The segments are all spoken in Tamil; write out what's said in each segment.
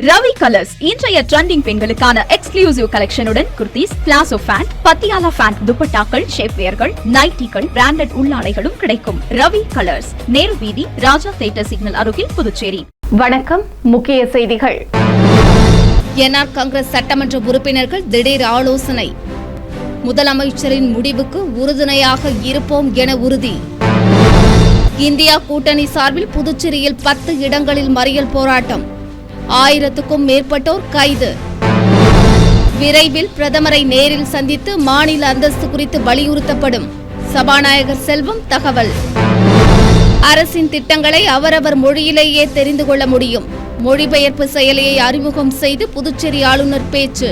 ரவி கலர்ஸ் இன்றைய ட்ரெண்டிங் பெண்களுக்கான எக்ஸ்க்ளூசிவ் கலெக்ஷனுடன் kurtis, palazzo pant, Patiala pant, துப்பட்டாக்கள், ஷேப்வேர்கள், நைட்டிகள், பிராண்டட் உள்ளாடைகளும் கிடைக்கும். ரவி கலர்ஸ், நேரு வீதி, ராஜா தியேட்டர் சிக்னல் அருகில், புதுச்சேரி. வணக்கம். முக்கிய செய்திகள். என்ஆர் காங்கிரஸ் சட்டமன்ற உறுப்பினர்கள் திடீர் ஆலோசனை. முதலமைச்சரின் முடிவுக்கு உறுதுணையாக இருப்போம் என உறுதி. இந்தியா கூட்டணி சார்பில் புதுச்சேரியில் 10 இடங்களில் மறியல் போராட்டம். 1000க்கும் மேற்பட்டோர் கைது. விரைவில் பிரதமரை நேரில் சந்தித்து மாநில அந்தஸ்து குறித்து வலியுறுத்தப்படும். சபாநாயகர் செல்வம் தகவல். அரசின் திட்டங்களை அவரவர் மொழியிலேயே தெரிந்து கொள்ள முடியும். மொழிபெயர்ப்பு செயலியை அறிமுகம் செய்து புதுச்சேரி ஆளுநர் பேச்சு.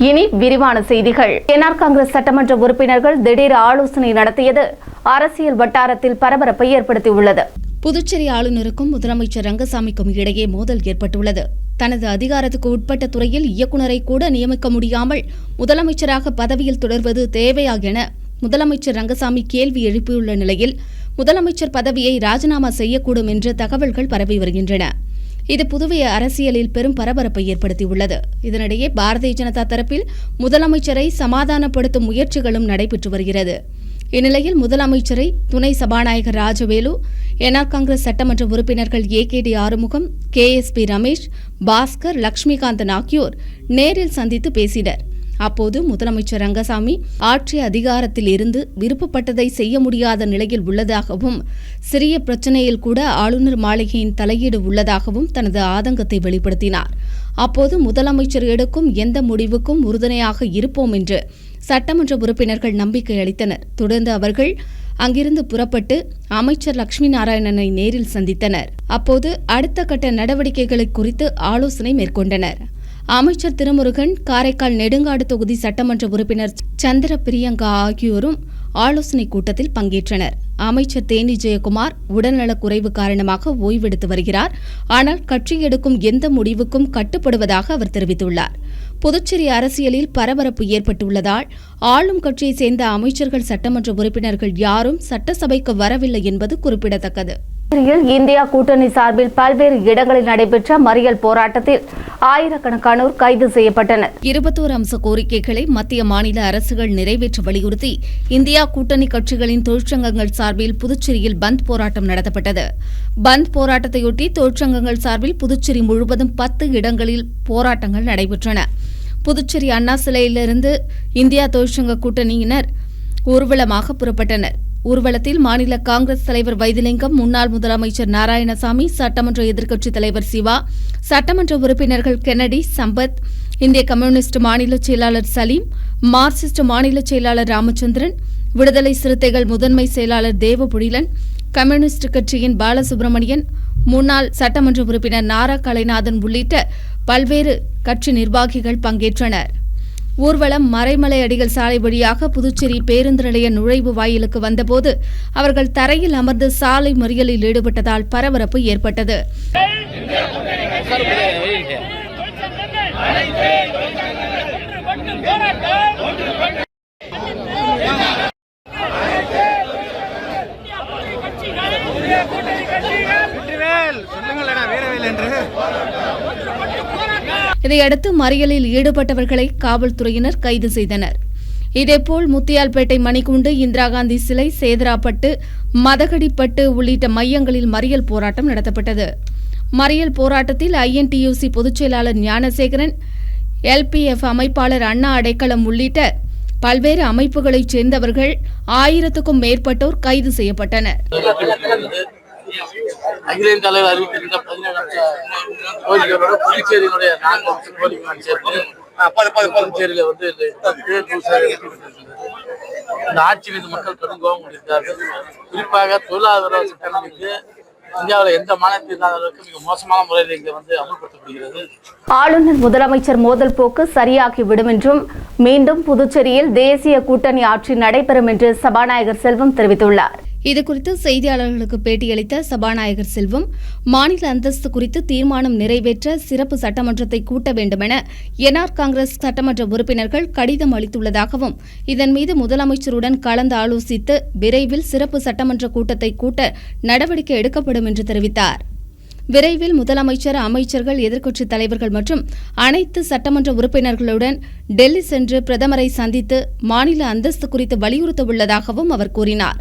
இனி விரிவான செய்திகள். என்ஆர் காங்கிரஸ் சட்டமன்ற உறுப்பினர்கள் திடீர் ஆலோசனை நடத்தியது அரசியல் வட்டாரத்தில் பரபரப்பை ஏற்படுத்தியுள்ளது. புதுச்சேரி ஆளுநருக்கும் முதலமைச்சர் ரங்கசாமிக்கும் இடையே மோதல் ஏற்பட்டுள்ளது. தனது அதிகாரத்துக்கு உட்பட்ட துறையில் இயக்குநரை கூட நியமிக்க முடியாமல் முதலமைச்சராக பதவியில் தொடர்வது தேவையா என முதலமைச்சர் ரங்கசாமி கேள்வி எழுப்பியுள்ள நிலையில் முதலமைச்சர் பதவியை ராஜினாமா செய்யக்கூடும் என்ற தகவல்கள் பரவி வருகின்றன. இது புதுவை அரசியலில் பெரும் பரபரப்பை ஏற்படுத்தியுள்ளது. இதனிடையே பாரதிய ஜனதா தரப்பில் முதலமைச்சரை சமாதானப்படுத்தும் முயற்சிகளும் நடைபெற்று வருகிறது. இந்நிலையில் முதலமைச்சரை துணை சபாநாயகர் ராஜவேலு, என்ஆர் காங்கிரஸ் சட்டமன்ற உறுப்பினர்கள் ஏகேடி ஆறுமுகம், கேஎஸ்பி ரமேஷ், பாஸ்கர், லட்சுமிகாந்தன் ஆகியோர் நேரில் சந்தித்து பேசினர். அப்போது முதலமைச்சர் ரங்கசாமி ஆட்சி அதிகாரத்தில் இருந்து விருப்பப்பட்டதை செய்ய முடியாத நிலையில் உள்ளதாகவும், சிறிய பிரச்சினையில் கூட ஆளுநர் மாளிகையின் தலையீடு உள்ளதாகவும் தனது ஆதங்கத்தை வெளிப்படுத்தினார். அப்போது முதலமைச்சர் எடுக்கும் எந்த முடிவுக்கும் உறுதுணையாக இருப்போம் என்று சட்டமன்ற உறுப்பினர்கள் நம்பிக்கை அளித்தனர். தொடர்ந்து அவர்கள் அங்கிருந்து புறப்பட்டு அமைச்சர் லட்சுமி நாராயணனை நேரில் சந்தித்தனர். அப்போது அடுத்த கட்ட நடவடிக்கைகளை குறித்து ஆலோசனை மேற்கொண்டனர். அமைச்சர் திருமுருகன், காரைக்கால் நெடுங்காடு தொகுதி சட்டமன்ற உறுப்பினர் சந்திர பிரியங்கா ஆகியோரும் ஆலோசனை கூட்டத்தில் பங்கேற்றனர். அமைச்சர் தேனி ஜெயக்குமார் உடல்நலக் குறைவு காரணமாக ஓய்வெடுத்து வருகிறார். ஆனால் கட்சி எடுக்கும் எந்த முடிவுக்கும் கட்டுப்படுவதாக அவர் தெரிவித்துள்ளார். புதுச்சேரி அரசியலில் பரபரப்பு ஏற்பட்டுள்ளதால் ஆளும் கட்சியைச் சேர்ந்த அமைச்சர்கள், சட்டமன்ற உறுப்பினர்கள் யாரும் சட்டசபைக்கு வரவில்லை என்பது குறிப்பிடத்தக்கது. இந்தியா கூட்டணி சார்பில் பல்வேறு இடங்களில் நடைபெற்ற மறியல் போராட்டத்தில் ஆயிரக்கணக்கானோர் கைது செய்யப்பட்டனர். 21 அம்ச கோரிக்கைகளை மத்திய மாநில அரசுகள் நிறைவேற்ற வலியுறுத்தி இந்தியா கூட்டணி கட்சிகளின் தொழிற்சங்கங்கள் சார்பில் புதுச்சேரியில் பந்த் போராட்டம் நடத்தப்பட்டது. பந்த் போராட்டத்தையொட்டி தொழிற்சங்கங்கள் சார்பில் புதுச்சேரி முழுவதும் 10 இடங்களில் போராட்டங்கள் நடைபெற்றன. புதுச்சேரி அண்ணா சிலையிலிருந்து இந்தியா தொழிற்சங்க கூட்டணியினர் ஊர்வலமாக புறப்பட்டனர். ஊர்வலத்தில் மாநில காங்கிரஸ் தலைவர் வைத்திலிங்கம், முன்னாள் முதலமைச்சர் நாராயணசாமி, சட்டமன்ற எதிர்க்கட்சித் தலைவர் சிவா, சட்டமன்ற உறுப்பினர்கள் கென்னடி, சம்பத், இந்திய கம்யூனிஸ்ட் மாநில செயலாளர் சலீம், மார்க்சிஸ்ட் மாநில செயலாளர் ராமச்சந்திரன், விடுதலை சிறுத்தைகள் முதன்மை செயலாளர் தேவபுடிலன், கம்யூனிஸ்ட் கட்சியின் பாலசுப்ரமணியன், முன்னாள் சட்டமன்ற உறுப்பினர் நாரா கலைநாதன் உள்ளிட்ட பல்வேறு கட்சி நிர்வாகிகள் பங்கேற்றனர். ஊர்வலம் மறைமலை அடிகள் சாலை வழியாக புதுச்சேரி பேருந்து நிலைய நுழைவு வாயிலுக்கு வந்தபோது அவர்கள் தரையில் அமர்ந்து சாலை மறியலில் ஈடுபட்டதால் பரபரப்பு ஏற்பட்டது. இதையடுத்து மறியலில் ஈடுபட்டவர்களை காவல்துறையினர் கைது செய்தனர். இதேபோல் முத்தியால்பேட்டை மணிக்கூண்டு, இந்திரா காந்தி சிலை, சேதராப்பட்டு, மதகடிப்பட்டு உள்ளிட்ட மையங்களில் மறியல் போராட்டம் நடத்தப்பட்டது. மறியல் போராட்டத்தில் INTUC பொதுச் செயலாளர் ஞானசேகரன், LPF அமைப்பாளர் அண்ணா அடைக்கலம் உள்ளிட்ட பல்வேறு அமைப்புகளைச் சேர்ந்தவர்கள் 1000க்கும் மேற்பட்டோர் கைது செய்யப்பட்டனர். அகில இந்திய தலைவர் அறிவித்திருந்த 17 அம்ச கோரிக்கைகளோட புதுச்சேரியினுடைய 4 அம்ச கோரிக்கைகள் சேர்த்து புதுச்சேரியில இந்த ஆட்சி மீது மக்கள் கடும் கோபம் கொண்டிருக்கிறார்கள். குறிப்பாக தொழிலாளர் சட்டங்களுக்கு இந்தியாவில் எந்த மாநிலத்தில் இல்லாதவர்களுக்கு மிக மோசமான முறையில் இங்கே அமல்படுத்தப்படுகிறது. ஆளுநர் முதலமைச்சர் மோதல் போக்கு சரியாகிவிடும் என்றும் மீண்டும் புதுச்சேரியில் தேசிய கூட்டணி ஆட்சி நடைபெறும் என்று சபாநாயகர் செல்வம் தெரிவித்துள்ளார். இதுகுறித்து செய்தியாளர்களுக்கு பேட்டியளித்த சபாநாயகர் செல்வம், மாநில அந்தஸ்து குறித்து தீர்மானம் நிறைவேற்ற சிறப்பு சட்டமன்றத்தை கூட்ட வேண்டுமென என்ஆர் காங்கிரஸ் சட்டமன்ற உறுப்பினர்கள் கடிதம் அளித்துள்ளதாகவும், இதன் மீது முதலமைச்சருடன் கலந்து ஆலோசித்து விரைவில் சிறப்பு சட்டமன்ற கூட்டத்தை கூட்ட நடவடிக்கை எடுக்கப்படும் என்று தெரிவித்தார். விரைவில் முதலமைச்சர், அமைச்சர்கள், எதிர்க்கட்சித் தலைவர்கள் மற்றும் அனைத்து சட்டமன்ற உறுப்பினர்களுடன் டெல்லி சென்று பிரதமரை சந்தித்து மாநில அந்தஸ்து குறித்து வலியுறுத்த உள்ளதாகவும் அவர் கூறினார்.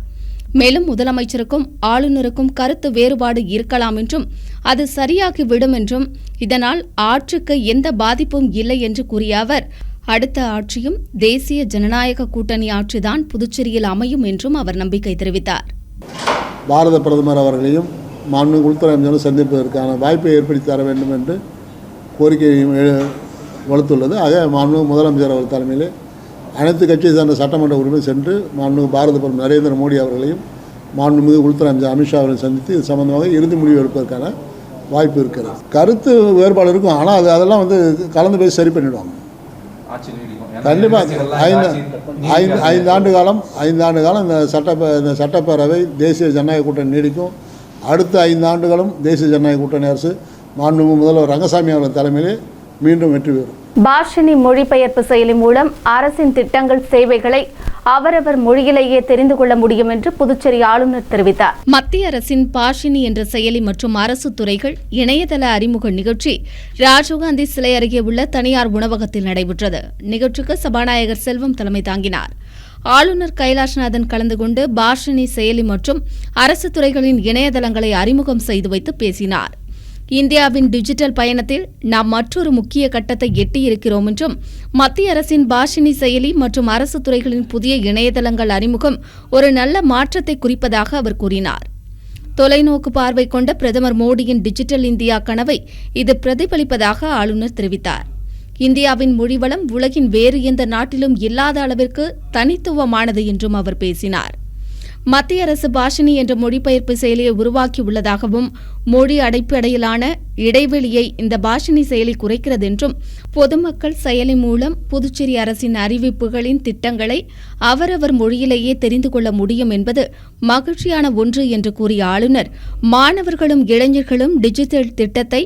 மேலும் முதலமைச்சருக்கும் ஆளுநருக்கும் கருத்து வேறுபாடு இருக்கலாம் என்றும் அது சரியாகிவிடும் என்றும் இதனால் ஆட்சிக்கு எந்த பாதிப்பும் இல்லை என்று கூறிய அவர், அடுத்த ஆட்சியும் தேசிய ஜனநாயக கூட்டணி ஆட்சிதான் புதுச்சேரியில் அமையும் என்றும் அவர் நம்பிக்கை தெரிவித்தார். பாரத பிரதமர் அவர்களையும் மாண்புமிகு உள்துறை அமைச்சரும் சந்திப்பதற்கான வாய்ப்பை ஏற்படுத்தி தர வேண்டும் என்று கோரிக்கையும் வலுத்துள்ளது. ஆக மாண்புமிகு முதலமைச்சர் அவர் தலைமையில் அனைத்து கட்சியை சார்ந்த சட்டமன்ற உறுப்பினர் சென்று மாண்புமிகு பாரத பிரதமர் நரேந்திர மோடி அவர்களையும் மாண்புமிகு உள்துறை அமைச்சர் அமித்ஷா அவர்களையும் சந்தித்து இது சம்பந்தமாக இறுதி முடிவு எடுப்பதற்கான வாய்ப்பு இருக்கிறது. கருத்து வேறுபாடு இருக்கும், ஆனால் அதெல்லாம் கலந்து பேசி சரி பண்ணிவிடுவாங்க. கண்டிப்பாக 5 ஆண்டு காலம் இந்த சட்டப்பேரவை தேசிய ஜனநாயக கூட்டணி நீடிக்கும். அடுத்த 5 ஆண்டுகளும் தேசிய ஜனநாயக கூட்டணி அரசு மாண்புமிகு முதல்வர் ரங்கசாமி அவர்கள் தலைமையிலே மீண்டும் வெற்றி பெறும். பாஷினி மொழிபெயர்ப்பு செயலி மூலம் அரசின் திட்டங்கள், சேவைகளை அவரவர் மொழியிலேயே தெரிந்து கொள்ள முடியும் என்று புதுச்சேரி ஆளுநர் தெரிவித்தார். மத்திய அரசின் பாஷினி என்ற செயலி மற்றும் அரசு துறைகள் இணையதள அறிமுக நிகழ்ச்சி ராஜீவ்காந்தி சிலை அருகே உள்ள தனியார் உணவகத்தில் நடைபெற்றது. நிகழ்ச்சிக்கு சபாநாயகர் செல்வம் தலைமை தாங்கினார். ஆளுநர் கைலாஷ்நாதன் கலந்து கொண்டு பாஷினி செயலி மற்றும் அரசு துறைகளின் இணையதளங்களை அறிமுகம் செய்து வைத்து பேசினார். இந்தியாவின் டிஜிட்டல் பயணத்தில் நாம் மற்றொரு முக்கிய கட்டத்தை எட்டியிருக்கிறோம் என்றும், மத்திய அரசின் பாஷினி செயலி மற்றும் அரசு துறைகளின் புதிய இணையதளங்கள் அறிமுகம் ஒரு நல்ல மாற்றத்தை குறிப்பதாக அவர் கூறினார். தொலைநோக்கு பார்வை கொண்ட பிரதமர் மோடியின் டிஜிட்டல் இந்தியா கனவை இது பிரதிபலிப்பதாக ஆளுநர் தெரிவித்தார். இந்தியாவின் மொழிவளம் உலகின் வேறு எந்த நாட்டிலும் இல்லாத அளவிற்கு தனித்துவமானது என்றும் அவர் பேசினார். மத்திய அரசு பாஷினி என்ற மொழிபெயர்ப்பு செயலியை உருவாக்கியுள்ளதாகவும், மொழி அடிப்படையிலான இடைவெளியை இந்த பாஷினி செயலி குறைக்கிறது என்றும், பொதுமக்கள் செயலி மூலம் புதுச்சேரி அரசின் அறிவிப்புகளின் திட்டங்களை அவரவர் மொழியிலேயே தெரிந்து கொள்ள முடியும் என்பது மகிழ்ச்சியான ஒன்று என்று கூறிய ஆளுநர், மாணவர்களும் இளைஞர்களும் டிஜிட்டல் திட்டத்தை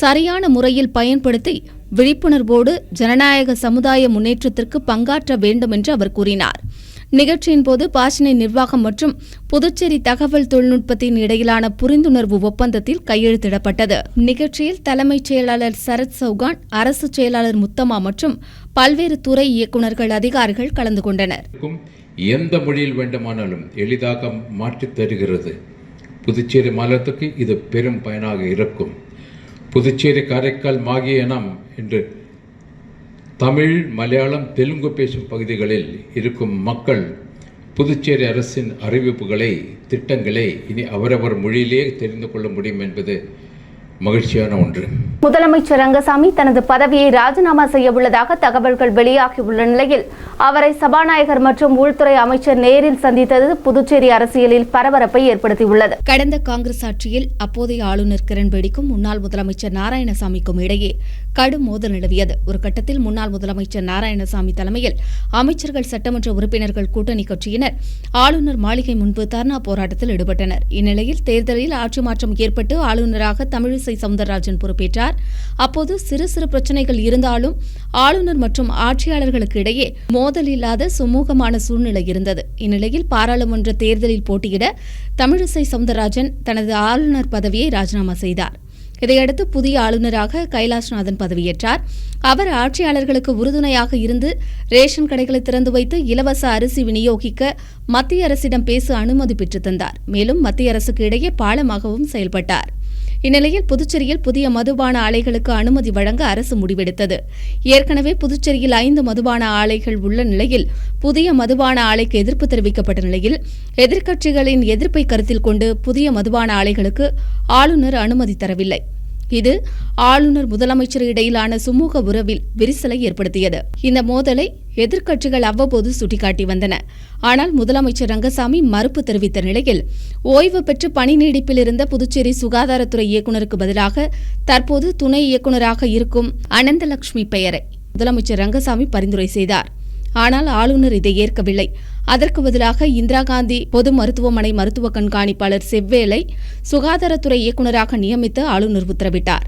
சரியான முறையில் பயன்படுத்தி விழிப்புணர்வோடு ஜனநாயக சமுதாய முன்னேற்றத்திற்கு பங்காற்ற வேண்டும் என்று அவர் கூறினார். நிகழ்ச்சியின் போது பாஷினி நிர்வாகம் மற்றும் புதுச்சேரி தகவல் தொழில்நுட்பத்தின் இடையிலான புரிந்துணர்வு ஒப்பந்தத்தில் கையெழுத்திடப்பட்டது. நிகழ்ச்சியில் தலைமைச் செயலாளர் சரத் சௌகான், அரசு செயலாளர் முத்தம்மா மற்றும் பல்வேறு துறை இயக்குநர்கள், அதிகாரிகள் கலந்து கொண்டனர். எந்த மொழியில் வேண்டுமானாலும் எளிதாக மாற்றித் தருகிறது. புதுச்சேரி மாநிலத்துக்கு இது பெரும் பயனாக இருக்கும். புதுச்சேரி, காரைக்கால், மாகியனம் என்று தமிழ், மலையாளம், தெலுங்கு பேசும் பகுதிகளில் இருக்கும் மக்கள் புதுச்சேரி அரசின் அறிவிப்புகளை, திட்டங்களை இனி அவரவர் மொழியிலே தெரிந்து கொள்ள முடியும் என்பது மகிழ்ச்சியான ஒன்று. முதலமைச்சர் ரங்கசாமி தனது பதவியை ராஜினாமா செய்ய உள்ளதாக தகவல்கள் வெளியாகியுள்ள நிலையில் அவரை சபாநாயகர் மற்றும் உள்துறை அமைச்சர் நேரில் சந்தித்தது புதுச்சேரி அரசியலில் பரபரப்பை ஏற்படுத்தியுள்ளது. கடந்த காங்கிரஸ் ஆட்சியில் அப்போதைய ஆளுநர் கிரண்பேடிக்கும் முன்னாள் முதலமைச்சர் நாராயணசாமிக்கும் இடையே கடும் மோதல் நிலவியது. ஒரு கட்டத்தில் முன்னாள் முதலமைச்சர் நாராயணசாமி தலைமையில் அமைச்சர்கள், சட்டமன்ற உறுப்பினர்கள், கூட்டணி கட்சியினர் ஆளுநர் மாளிகை முன்பு தர்ணா போராட்டத்தில் ஈடுபட்டனர். இந்நிலையில் தேர்தலில் ஆட்சி மாற்றம் ஏற்பட்டு ஆளுநராக தமிழிசை சவுந்தரராஜன் பொறுப்பேற்றார். அப்போது சிறு சிறு பிரச்சனைகள் இருந்தாலும் ஆளுநர் மற்றும் ஆட்சியாளர்களுக்கு இடையே மோதல் இல்லாத சுமூகமான சூழ்நிலை இருந்தது. இந்நிலையில் பாராளுமன்ற தேர்தலில் போட்டியிட தமிழிசை சவுந்தரராஜன் தனது ஆளுநர் பதவியை ராஜினாமா செய்தார். இதையடுத்து புதிய ஆளுநராக கைலாஷ்நாதன் பதவியேற்றார். அவர் ஆட்சியாளர்களுக்கு உறுதுணையாக இருந்து ரேஷன் கடைகளை திறந்து வைத்து இலவச அரிசி விநியோகிக்க மத்திய அரசிடம் பேச அனுமதி பெற்று தந்தார். மேலும் மத்திய அரசுக்கு இடையே பாலமாகவும் செயல்பட்டார். இந்நிலையில் புதுச்சேரியில் புதிய மதுபான ஆலைகளுக்கு அனுமதி வழங்க அரசு முடிவெடுத்தது. ஏற்கனவே புதுச்சேரியில் 5 மதுபான ஆலைகள் உள்ள நிலையில் புதிய மதுபான ஆலைக்கு எதிர்ப்பு தெரிவிக்கப்பட்ட நிலையில் எதிர்க்கட்சிகளின் எதிர்ப்பை கருத்தில் கொண்டு புதிய மதுபான ஆலைகளுக்கு ஆளுநர் அனுமதி தரவில்லை. இது ஆளுநர், முதலமைச்சர் இடையிலான சுமூக உறவில் விரிசலை ஏற்படுத்தியது. இந்த மோதலை எதிர்க்கட்சிகள் அவ்வப்போது சுட்டிக்காட்டி வந்தன. ஆனால் முதலமைச்சர் ரங்கசாமி மறுப்பு தெரிவித்த நிலையில் ஓய்வு பெற்று பணி நீடிப்பில் இருந்த புதுச்சேரி சுகாதாரத்துறை இயக்குநருக்கு பதிலாக தற்போது துணை இயக்குநராக இருக்கும் அனந்தலட்சுமி பெயரை முதலமைச்சர் ரங்கசாமி பரிந்துரை செய்தார். ஆனால் ஆளுநர் இதை ஏற்கவில்லை. அதற்கு பதிலாக இந்திரா காந்தி பொது மருத்துவமனை மருத்துவ கண்காணிப்பாளர் செவ்வேலை சுகாதாரத்துறை இயக்குநராக நியமித்து ஆளுநர் உத்தரவிட்டார்.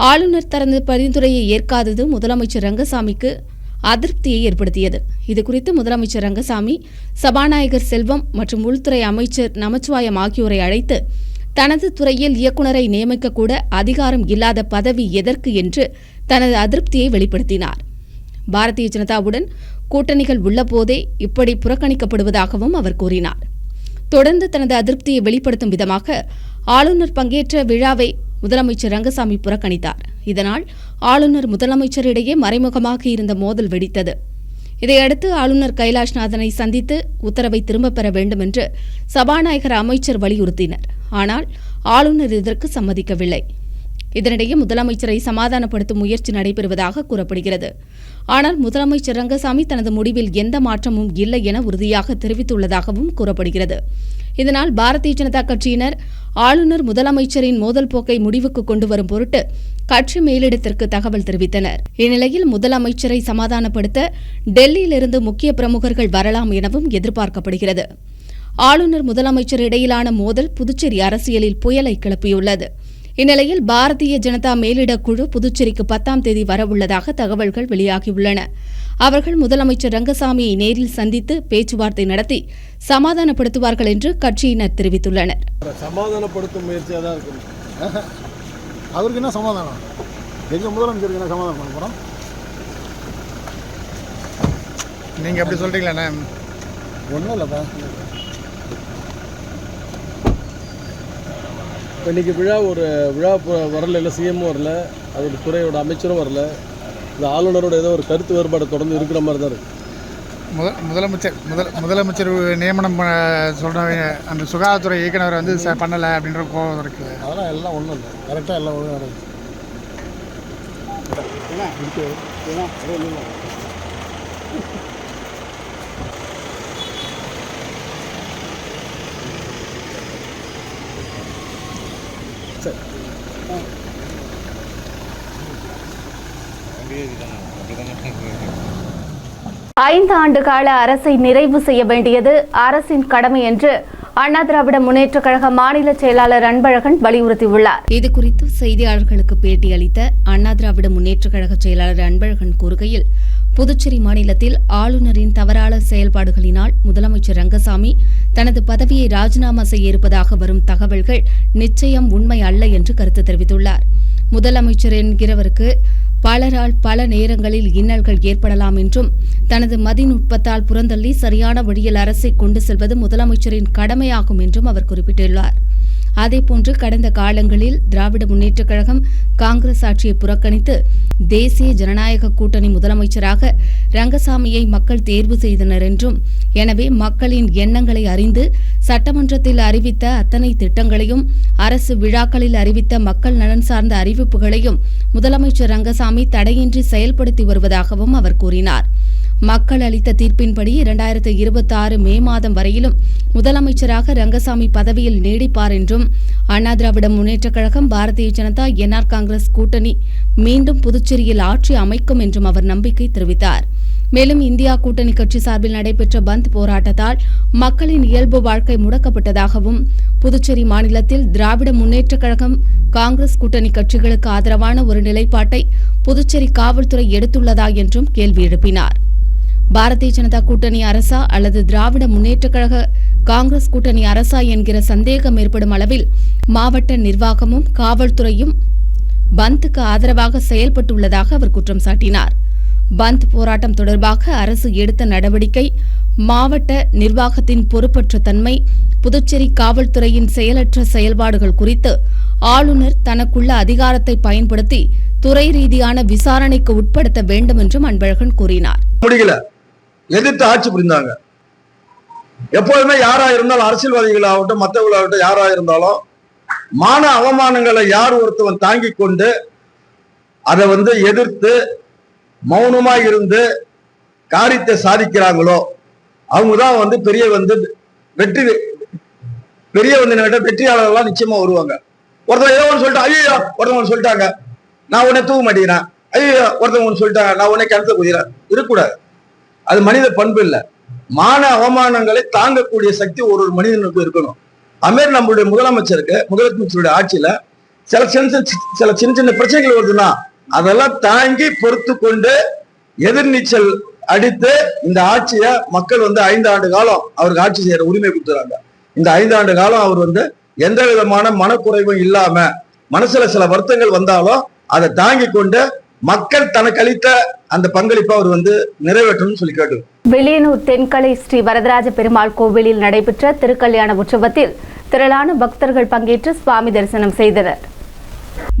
ஆளுநர் தனது பரிந்துரையை ஏற்காதது முதலமைச்சர் ரங்கசாமிக்கு அதிருப்தியை ஏற்படுத்தியது. இதுகுறித்து முதலமைச்சர் ரங்கசாமி சபாநாயகர் செல்வம் மற்றும் உள்துறை அமைச்சர் நமச்சிவாயம் ஆகியோரை அழைத்து தனது துறையில் இயக்குநரை நியமிக்கக்கூட அதிகாரம் இல்லாத பதவி எதற்கு என்று தனது அதிருப்தியை வெளிப்படுத்தினார். பாரதிய ஜனதாவுடன் கூட்டணிகள் உள்ளபோதே இப்படி புறக்கணிக்கப்படுவதாகவும் அவர் கூறினார். தொடர்ந்து தனது அதிருப்தியை வெளிப்படுத்தும் விதமாக ஆளுநர் பங்கேற்ற விழாவை முதலமைச்சர் ரங்கசாமி புறக்கணித்தார். இதனால் ஆளுநர் முதலமைச்சரிடையே மறைமுகமாக இருந்த மோதல் வெடித்தது. இதையடுத்து ஆளுநர் கைலாஷ்நாதனை சந்தித்து உத்தரவை திரும்பப் பெற வேண்டும் என்று சபாநாயகர் அமைச்சர் வலியுறுத்தினர். ஆனால் ஆளுநர் இதற்கு சம்மதிக்கவில்லை. இதனிடையே முதலமைச்சரை சமாதானப்படுத்தும் முயற்சி நடைபெறுவதாக கூறப்படுகிறது. ஆனால் முதலமைச்சர் ரங்கசாமி தனது முடிவில் எந்த மாற்றமும் இல்லை என உறுதியாக தெரிவித்துள்ளதாகவும் கூறப்படுகிறது. இதனால் பாரதிய ஜனதா கட்சியினர் ஆளுநர் முதலமைச்சரின் மோதல் போக்கை முடிவுக்கு கொண்டுவரும் பொருட்டு கட்சி மேலிடத்திற்கு தகவல் தெரிவித்தனர். இந்நிலையில் முதலமைச்சரை சமாதானப்படுத்த டெல்லியிலிருந்து முக்கிய பிரமுகர்கள் வரலாம் எனவும் எதிர்பார்க்கப்படுகிறது. ஆளுநர் முதலமைச்சர் இடையிலான மோதல் புதுச்சேரி அரசியலில் புயலை கிளப்பியுள்ளது. இந்நிலையில் பாரதிய ஜனதா மேலிட குழு புதுச்சேரிக்கு 10ஆம் தேதி வரவுள்ளதாக தகவல்கள் வெளியாகியுள்ளன. அவர்கள் முதலமைச்சர் ரங்கசாமியை நேரில் சந்தித்து பேச்சுவார்த்தை நடத்தி சமாதானப்படுத்துவார்கள் என்று கட்சியினர் தெரிவித்துள்ளனர். சமாதானப்படுத்தும் முயற்சியாக தான் இருக்கு. அவருக்கு என்ன சமாதானம்? எங்கள் முதலமைச்சருக்கு என்ன சமாதானம் பண்ண போகிறோம்? நீங்கள் எப்படி சொல்கிறீங்களாண்ணே? ஒன்றும் இல்லைப்பா. இப்போ இன்றைக்கி விழா வரல, இல்லை சிஎம்மும் வரல, அதோட துறையோட அமைச்சரும் வரல. இந்த ஆளுநரோட ஏதோ ஒரு கருத்து வேறுபாடு தொடர்ந்து இருக்கிற மாதிரி தான் இருக்குது. முதலமைச்சர் நியமனம் சொல்கிற அந்த சுகாதாரத்துறை இயக்குனர் வந்து பண்ணலை அப்படின்ற கோபம் இருக்குது. அதெல்லாம் எல்லாம் ஒன்றும் இல்லை, கரெக்டாக எல்லாம் ஒழுங்காக இருக்குது. சரி. 5 ஆண்டு கால அரசை நிறைவு செய்ய வேண்டியது அரசின் கடமை என்று அண்ணா திராவிட முன்னேற்றக் கழக மாநில செயலாளர் அன்பழகன் வலியுறுத்தியுள்ளார். இதுகுறித்து செய்தியாளர்களுக்கு பேட்டியளித்த அண்ணா திராவிட முன்னேற்றக் கழக செயலாளர் அன்பழகன் கூறுகையில், புதுச்சேரி மாநிலத்தில் ஆளுநரின் தவறான செயல்பாடுகளினால் முதலமைச்சர் ரங்கசாமி தனது பதவியை ராஜினாமா செய்ய இருப்பதாக வரும் தகவல்கள் நிச்சயம் உண்மை அல்ல என்று கருத்து தெரிவித்துள்ளார். முதலமைச்சர் என்கிறவருக்கு பலரால் பல நேரங்களில் இன்னல்கள் ஏற்படலாம் என்றும் தனது மதிநுட்பத்தால் புறந்தள்ளி சரியான வழியில் அரசை கொண்டு செல்வது முதலமைச்சரின் கடமையாகும் என்றும் அவர் குறிப்பிட்டுள்ளார். அதேபோன்று கடந்த காலங்களில் திராவிட முன்னேற்றக் கழகம் காங்கிரஸ் ஆட்சியை புறக்கணித்து தேசிய ஜனநாயக கூட்டணி முதலமைச்சராக ரங்கசாமியை மக்கள் தேர்வு செய்தனர் என்றும், எனவே மக்களின் எண்ணங்களை அறிந்து சட்டமன்றத்தில் அறிவித்த அத்தனை திட்டங்களையும் அரசு விழாக்களில் அறிவித்த மக்கள் நலன் சார்ந்த அறிவிப்புகளையும் முதலமைச்சர் ரங்கசாமி தடையின்றி செயல்படுத்தி வருவதாகவும் அவர் கூறினார். மக்கள் அளித்த தீர்ப்பின்படி 2026 மே மாதம் வரையிலும் முதலமைச்சராக ரங்கசாமி பதவியில் நீடிப்பார் என்றும், அண்ணா திராவிட முன்னேற்றக் கழகம் பாரதிய ஜனதா என்ஆர் காங்கிரஸ் கூட்டணி மீண்டும் புதுச்சேரியில் ஆட்சி அமைக்கும் என்றும் அவர் நம்பிக்கை தெரிவித்தார். மேலும் இந்தியா கூட்டணி கட்சி சார்பில் நடைபெற்ற பந்த் போராட்டத்தால் மக்களின் இயல்பு வாழ்க்கை முடக்கப்பட்டதாகவும், புதுச்சேரி மாநிலத்தில் திராவிட முன்னேற்றக் கழகம் காங்கிரஸ் கூட்டணி கட்சிகளுக்கு ஆதரவான ஒரு நிலைப்பாட்டை புதுச்சேரி காவல்துறை எடுத்துள்ளதா என்றும் கேள்வி எழுப்பினார். பாரதிய ஜனதா கூட்டணி அரசா அல்லது திராவிட முன்னேற்றக் கழக காங்கிரஸ் கூட்டணி அரசா என்கிற சந்தேகம் ஏற்படும் அளவில் மாவட்ட நிர்வாகமும் காவல்துறையும் பந்துக்கு ஆதரவாக செயல்பட்டுள்ளதாக அவர் குற்றம் சாட்டினார். பந்த் போராட்டம் தொடர்பாக அரசு எடுத்த நடவடிக்கை, மாவட்ட நிர்வாகத்தின் பொறுப்பற்ற தன்மை, புதுச்சேரி காவல்துறையின் செயலற்ற செயல்பாடுகள் குறித்து ஆளுநர் தனக்குள்ள அதிகாரத்தை பயன்படுத்தி துறை ரீதியான விசாரணைக்கு உட்படுத்த வேண்டும் என்றும் அன்பழகன் கூறினார். முடியல, எதிர்த்து ஆட்சி புரிந்தாங்க. எப்போதுமே யாரா இருந்தாலும், அரசியல்வாதிகள் ஆகட்டும் மற்றவர்களாகட்டும் யாரா இருந்தாலும், மான அவமானங்களை யார் ஒருத்தவன் தாங்கி கொண்டு அதை எதிர்த்து மௌனமா இருந்து காரியத்தை சாதிக்கிறாங்களோ அவங்கதான் பெரிய வெற்றியாளர்கள்லாம் நிச்சயமா வருவாங்க. ஒருத்தர் ஏதோ ஒன்று சொல்லிட்டு ஐயோ ஒருத்தவங்க சொல்லிட்டாங்க நான் உடனே தூக்க மாட்டேங்கிறேன், ஐயோ ஒருத்தவங்க ஒன்று சொல்லிட்டாங்க நான் உடனே கிணத்துல குதிக்கிறேன், இருக்கக்கூடாது. அது மனித பண்பு இல்லை. மான அவமானங்களை தாங்கக்கூடிய சக்தி ஒரு மனிதனுக்கு இருக்கணும். அதுமாரி நம்மளுடைய முதலமைச்சருடைய ஆட்சியில சில சின்ன சின்ன பிரச்சனைகள் வருதுன்னா அதெல்லாம் தாங்கி பொறுத்து கொண்டு எதிர்நீச்சல் அடித்து இந்த ஆட்சியை மக்கள் 5 ஆண்டு காலம் அவருக்கு ஆட்சி செய்யற உரிமை கொடுத்துறாங்க. இந்த 5 ஆண்டு காலம் அவர் எந்த விதமான மனக்குறைவும் இல்லாம மனசுல சில வருத்தங்கள் வந்தாலும் அதை தாங்கி கொண்டு மக்கள் தனக்கு அளித்த அந்த பங்களிப்பை அவர் நிறைவேற்றணும்னு சொல்லி கேட்டு. வில்லியனூர் தென்கலை ஸ்ரீ வரதராஜ பெருமாள் கோவிலில் நடைபெற்ற திருக்கல்யாண உற்சவத்தில் திரளான பக்தர்கள் பங்கேற்று சுவாமி தரிசனம் செய்தனர்.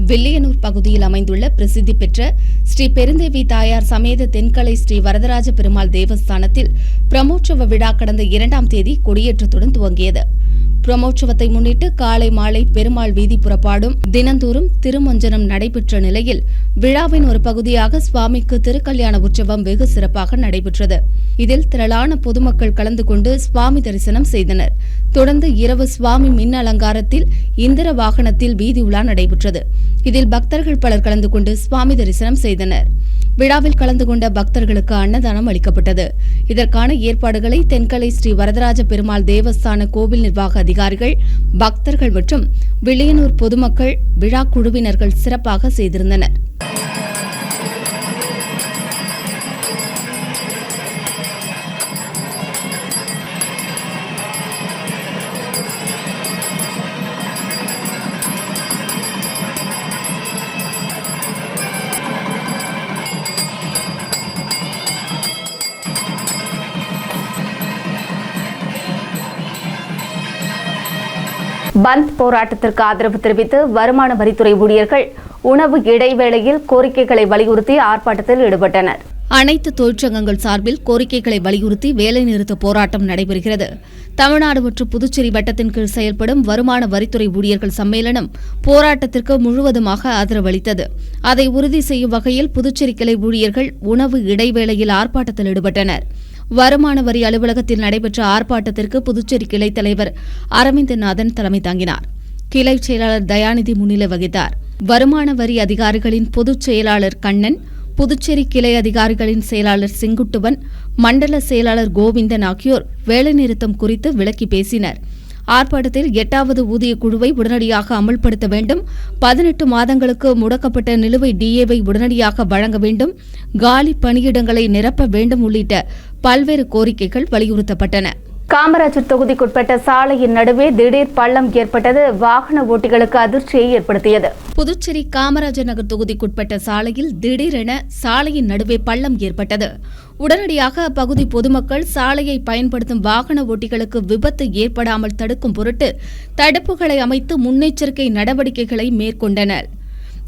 வில்லியனூர் பகுதியில் அமைந்துள்ள பிரசித்தி பெற்ற ஸ்ரீ பெருந்தேவி தாயார் சமேத தென்கலை ஸ்ரீ வரதராஜ பெருமாள் தேவஸ்தானத்தில் பிரமோற்சவ விழா கடந்த 2ஆம் தேதி கொடியேற்றத்துடன் துவங்கியது. பிரமோற்சவத்தை முன்னிட்டு காலை மாலை பெருமாள் வீதி புறப்பாடும் தினந்தோறும் திருமஞ்சனம் நடைபெற்ற நிலையில் விழாவின் ஒரு பகுதியாக சுவாமிக்கு திருக்கல்யாண உற்சவம் வெகு சிறப்பாக நடைபெற்றது. இதில் திரளான பொதுமக்கள் கலந்து கொண்டு சுவாமி தரிசனம் செய்தனர். தொடர்ந்து இரவு சுவாமி மின் அலங்காரத்தில் இந்திர வாகனத்தில் வீதி உலா நடைபெற்றது. இதில் பக்தர்கள் பலர் கலந்து கொண்டு சுவாமி தரிசனம் செய்தனர். விழாவில் கலந்து கொண்ட பக்தர்களுக்கு அன்னதானம் அளிக்கப்பட்டது. இதற்கான ஏற்பாடுகளை தென்கலை ஸ்ரீ வரதராஜ பெருமாள் தேவஸ்தான கோவில் நிர்வாக அதிகாரிகள், பக்தர்கள் மற்றும் வில்லியனூர் பொதுமக்கள், விழா குழுவினர்கள் சிறப்பாக செய்திருந்தனர். பந்த் போராட்டத்திற்கு ஆதரவு தெரிவித்து வருமான வரித்துறை ஊழியர்கள் உணவு இடைவேளையில் கோரிக்கைகளை வலியுறுத்தி ஆர்ப்பாட்டத்தில் ஈடுபட்டனர். அனைத்து தொழிற்சங்கங்கள் சார்பில் கோரிக்கைகளை வலியுறுத்தி வேலைநிறுத்த போராட்டம் நடைபெறுகிறது. தமிழ்நாடு மற்றும் புதுச்சேரி வட்டத்தின் கீழ் செயல்படும் வருமான வரித்துறை ஊழியர்கள் சம்மேளனம் போராட்டத்திற்கு முழுவதுமாக ஆதரவளித்தது. அதை உறுதி செய்யும் வகையில் புதுச்சேரி கிளை ஊழியர்கள் உணவு இடைவேளையில் ஆர்ப்பாட்டத்தில் ஈடுபட்டனர். வருமான வரி அலுவலகத்தில் நடைபெற்ற ஆர்ப்பாட்டத்திற்கு புதுச்சேரி கிளை தலைவர் அரவிந்தநாதன் தலைமை தாங்கினார். கிளை செயலாளர் தயாநிதி முன்னிலை வகித்தார். வருமான வரி அதிகாரிகளின் பொதுச் செயலாளர் கண்ணன், புதுச்சேரி கிளை அதிகாரிகளின் செயலாளர் செங்குட்டுவன், மண்டல செயலாளர் கோவிந்தன் ஆகியோர் வேலைநிறுத்தம் குறித்து விளக்கி பேசினர். ஆர்ப்பாட்டத்தில் 8வது ஊதிய குழுவை உடனடியாக அமல்படுத்த வேண்டும், 18 மாதங்களுக்கு முடக்கப்பட்ட நிலுவை டிஏவை உடனடியாக வழங்க வேண்டும், காலி பணியிடங்களை நிரப்ப வேண்டும் உள்ளிட்ட பல்வேறு கோரிக்கைகள் வலியுறுத்தப்பட்டன. காமராஜர் தொகுதிக்குட்பட்ட சாலையின் நடுவே திடீர் பள்ளம் ஏற்பட்டது வாகன ஓட்டிகளுக்கு அதிர்ச்சியை ஏற்படுத்தியது. புதுச்சேரி காமராஜர் நகர் தொகுதிக்குட்பட்ட சாலையில் திடீரென சாலையின் நடுவே பள்ளம் ஏற்பட்டது. உடனடியாக அப்பகுதி பொதுமக்கள் சாலையை பயன்படுத்தும் வாகன ஓட்டிகளுக்கு விபத்து ஏற்படாமல் தடுக்கும் பொருட்டு தடுப்புகளை அமைத்து முன்னெச்சரிக்கை நடவடிக்கைகளை மேற்கொண்டனர்.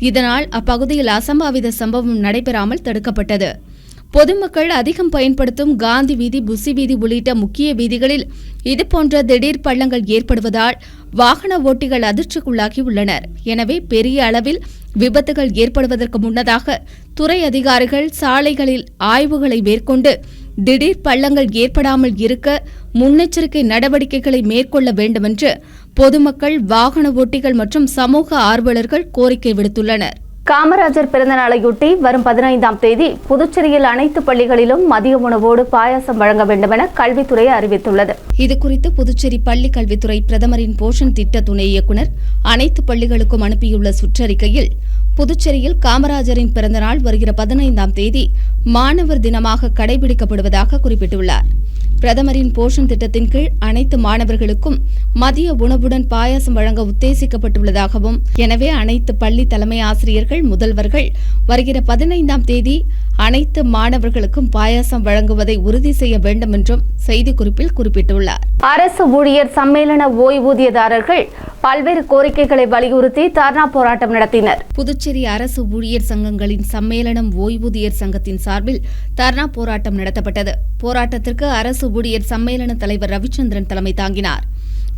இதனால் அப்பகுதியில் அசம்பாவித சம்பவம் நடைபெறாமல் தடுக்கப்பட்டது. பொதுமக்கள் அதிகம் பயன்படுத்தும் காந்தி வீதி, புசி வீதி உள்ளிட்ட முக்கிய வீதிகளில் இதுபோன்ற திடீர் பள்ளங்கள் ஏற்படுவதால் வாகன ஓட்டிகள் அதிர்ச்சிக்குள்ளாகியுள்ளனர். எனவே பெரிய அளவில் விபத்துகள் ஏற்படுவதற்கு முன்னதாக துறை அதிகாரிகள் சாலைகளில் ஆய்வுகளை மேற்கொண்டு திடீர் பள்ளங்கள் ஏற்படாமல் இருக்க முன்னெச்சரிக்கை நடவடிக்கைகளை மேற்கொள்ள வேண்டுமென்று பொதுமக்கள், வாகன ஓட்டிகள் மற்றும் சமூக ஆர்வலர்கள் கோரிக்கை விடுத்துள்ளனர். காமராஜர் பிறந்த நாளையொட்டி வரும் 15ஆம் தேதி புதுச்சேரியில் அனைத்து பள்ளிகளிலும் மதிய உணவோடு பாயாசம் வழங்க வேண்டும் என கல்வித்துறை அறிவித்துள்ளது. இதுகுறித்து புதுச்சேரி பள்ளிக் கல்வித்துறை பிரதமரின் போஷன் திட்ட துணை இயக்குநர் அனைத்து பள்ளிகளுக்கும் அனுப்பியுள்ள சுற்றறிக்கையில், புதுச்சேரியில் காமராஜரின் பிறந்தநாள் வருகிற 15ஆம் தேதி மாணவர் தினமாக கடைபிடிக்கப்படுவதாக குறிப்பிட்டுள்ளார். பிரதமரின் போஷன் திட்டத்தின் கீழ் அனைத்து மாணவர்களுக்கும் மதிய உணவுடன் பாயாசம் வழங்க உத்தேசிக்கப்பட்டுள்ளதாகவும், எனவே அனைத்து பள்ளி தலைமை ஆசிரியர்கள், முதல்வர்கள் வருகிற 15ஆம் தேதி அனைத்து மாணவர்களுக்கும் பாயாசம் வழங்குவதை உறுதி செய்ய வேண்டும் என்றும் செய்திக்குறிப்பில் குறிப்பிட்டுள்ளார். அரசு ஊழியர் சம்மேளன ஓய்வூதியதாரர்கள் பல்வேறு கோரிக்கைகளை வலியுறுத்தி தர்ணா போராட்டம் நடத்தினர். புதுச்சேரி அரசு ஊழியர் சங்கங்களின் சம்மேளனம் ஓய்வூதியர் சங்கத்தின் சார்பில் தர்ணா போராட்டம் நடத்தப்பட்டது. போராட்டத்திற்கு அரசு ஊழியர் சம்மேளன தலைவர் ரவிச்சந்திரன் தலைமை தாங்கினார்.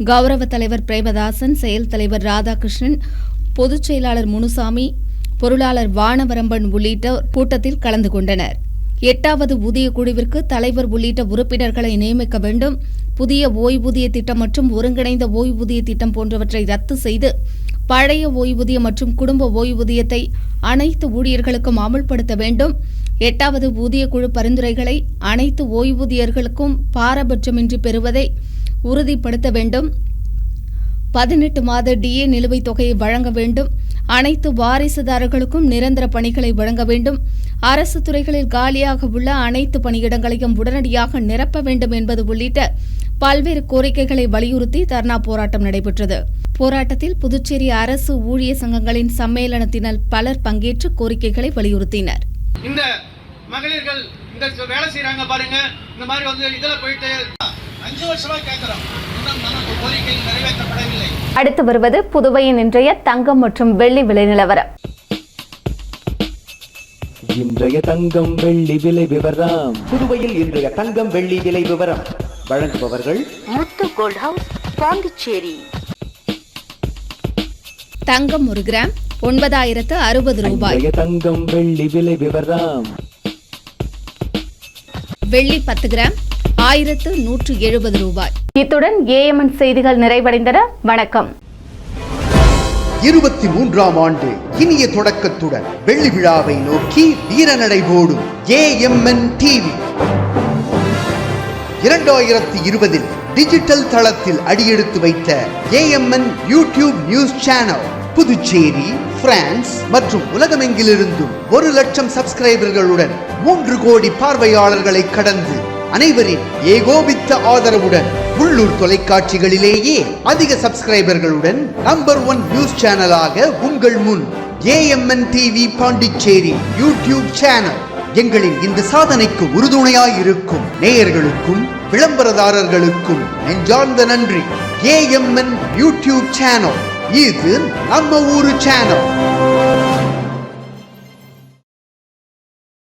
கௌரவ தலைவர் பிரேமதாசன், செயல் தலைவர் ராதாகிருஷ்ணன், பொதுச் செயலாளர் முனுசாமி, பொருளாளர் வானவரம்பன் உள்ளிட்டோர் கூட்டத்தில் கலந்து கொண்டனர். 8வது ஊதிய குழுவிற்கு தலைவர் உள்ளிட்ட உறுப்பினர்களை நியமிக்க வேண்டும், புதிய ஓய்வூதிய திட்டம் மற்றும் ஒருங்கிணைந்த ஓய்வூதிய திட்டம் போன்றவற்றை ரத்து செய்து பழைய ஓய்வூதியம் மற்றும் குடும்ப ஓய்வூதியத்தை அனைத்து ஊழியர்களுக்கும் அமல்படுத்த வேண்டும், 8வது ஊதிய குழு பரிந்துரைகளை அனைத்து ஓய்வூதியர்களுக்கும் பாரபட்சமின்றி பெறுவதை உறுதிப்படுத்த வேண்டும். 18 மாத டிஏ நிலுவைத் தொகையை வழங்க வேண்டும். அனைத்து வாரிசுதாரர்களுக்கும் நிரந்தர பணிகளை வழங்க வேண்டும். அரசு துறைகளில் காலியாக உள்ள அனைத்து பணியிடங்களையும் உடனடியாக நிரப்ப வேண்டும் என்பது உள்ளிட்ட பல்வேறு கோரிக்கைகளை வலியுறுத்தி தர்ணா போராட்டம் நடைபெற்றது. போராட்டத்தில் புதுச்சேரி அரசு ஊழிய சங்கங்களின் சம்மேளனத்தினர் பலர் பங்கேற்று கோரிக்கைகளை வலியுறுத்தினர். இந்த மகளிர்கள் இந்த வேலை செய்யறாங்க பாருங்க, இந்த மாதிரி இதுல போயிட்டு 5 வருஷமா கேட்கிறோம், நமக்கு கோரிக்கை நிறைவேற்றப்படவில்லை. அடுத்து வருவது புதுவையின் இன்றைய தங்கம் மற்றும் வெள்ளி விலை நிலவரம். இன்றைய தங்கம் வெள்ளி விலை விவரம். புதுவையில் இன்றைய தங்கம் வெள்ளி விலை விவரம் வழங்குபவர்கள் முத்து கோல்ட் ஹவுஸ், பாண்டிச்சேரி. தங்கம் 1 கிராம் 9,060 ரூபாய். தங்கம் வெள்ளி விலை விவரம். வெள்ளி 10 கிராம் 1,170 ரூபாய். இத்துடன் ஏஎம்என் செய்திகள் நிறைவடைந்தன. வணக்கம். 23ஆம் ஆண்டு இனிய தொடக்கத்துடன் வெள்ளி விழாவை நோக்கி வீரநடை போடும் ஏஎம்என் டிவி 2020 டிஜிட்டல் தளத்தில் அடியெடுத்து வைத்த AMN YouTube news channel Puducherry, France மற்றும் உலகமெங்கிலிருந்தும் 1 லட்சம் சப்ஸ்கிரைபர்களுடன் 3 கோடி பார்வையாளர்களை கடந்து அனைவரின் ஏகோபித்த ஆதரவுடன் உள்ளூர் தொலைக்காட்சிகளிலேயே அதிக சப்ஸ்கிரைபர்களுடன் நம்பர் 1 நியூஸ் சேனலாக உங்கள் முன் AMN TV Pondicherry YouTube channel. எங்களின் இந்த சாதனைக்கு உறுதுணையாயிருக்கும் நேயர்களுக்கும் விளம்பரதாரர்களுக்கும் நெஞ்சார்ந்த நன்றி. ஏஎம்என் யூடியூப் சேனல், இது நம்ம ஊரு சேனல்.